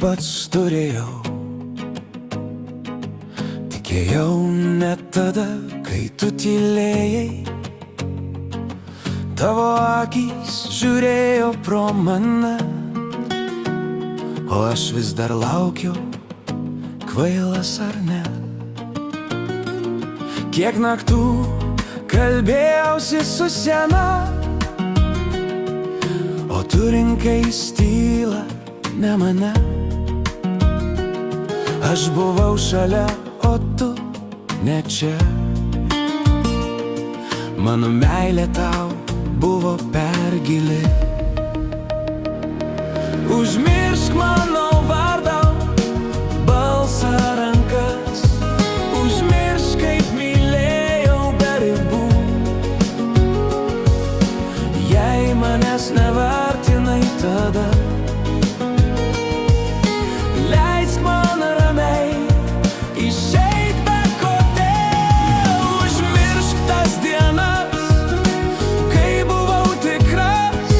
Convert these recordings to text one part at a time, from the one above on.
pats turėjau. Tikėjau net tada, kai tu tylėjai. Tavo akys žiūrėjo pro mane, o aš vis dar laukiau, kvailas ar ne. Kiek naktų kalbėjausi su sena, o tu rinkais tylą, ne mane. Aš buvau šalia, o tu ne čia. Mano meilė tau buvo per gili. Užmiršk mano vardą, balsą, rankas. Užmiršk, kaip mylėjau be ribų. Jei manęs nevertinai tada, leisk man ramiai išeit be kodėl. Užmiršk tas dienas, kai buvau tikras,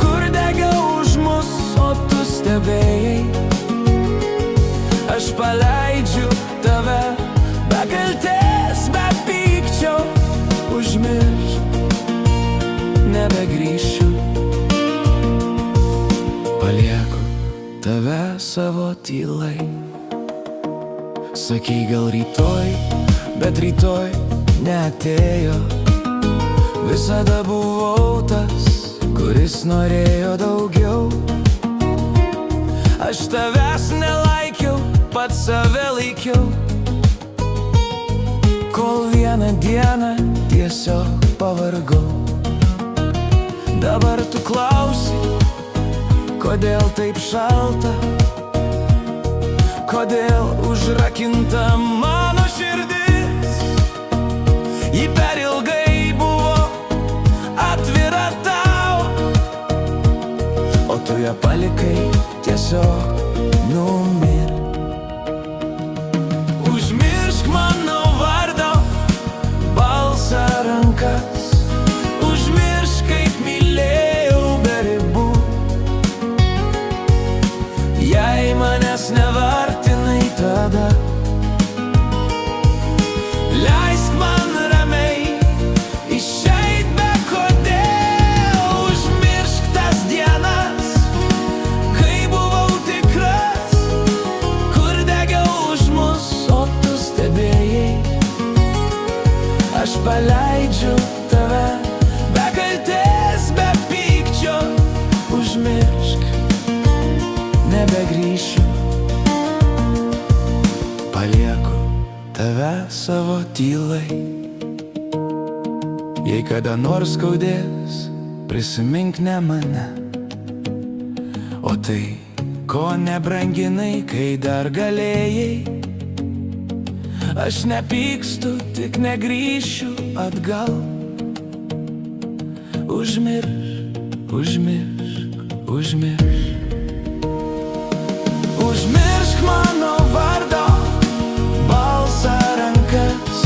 kur degiau už mus, o tu stebėjai. Aš paleidžiu tave be kaltės, be pykčio. Užmiršk, nebegrįšiu. Palieku tave savo tylai. Sakai gal rytoj, bet rytoj neatėjo. Visada buvau tas, kuris norėjo daugiau. Aš tavęs nelaikiau, pats save laikiau, kol vieną dieną tiesiog pavargau. Dabar tu klausi, kodėl taip šalta, kodėl užrakinta mano širdis. Ji per ilgai buvo atvira tau, o tu ją palikai tiesiog numirt. Užmiršk mano vardą, balsą, rankas. Užmiršk, kaip mylėjau be ribų. Jei manęs nevertinai tada, leisk man ramiai išeit be kodėl. Užmiršk tas dienas, kai buvau tikras, kur degiau už mus, o tu stebėjai. Aš paleidžiu tave be kaltės, be pykčio. Užmiršk, nebegrįšiu. Palieku tave savo tylai. Jei kada nors skaudės, prisimink ne mane, o tai, ko nebranginai, kai dar galėjai. Aš nepykstu, tik negrįšiu atgal. Užmiršk, užmiršk, užmiršk. Užmiršk mano vardą, balsą, rankas.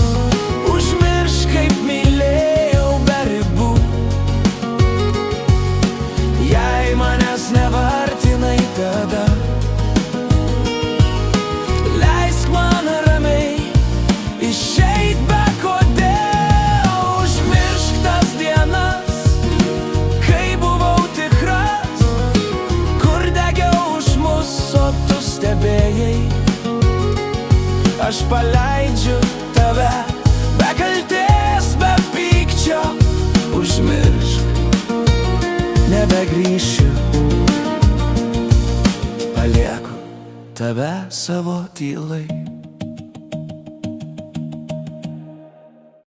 Užmiršk, kaip mylėjau be ribų. Jei manęs nevertinai tada, leisk man ramiai išeit be kodėl. Užmiršk tas dienas, kai buvau tikras, kur degiau už mus, o tu stebėjai. Aš paleidžiu tave be kaltės, be pykčio. Užmiršk, nebegrįšiu. Palieku tave savo tylai.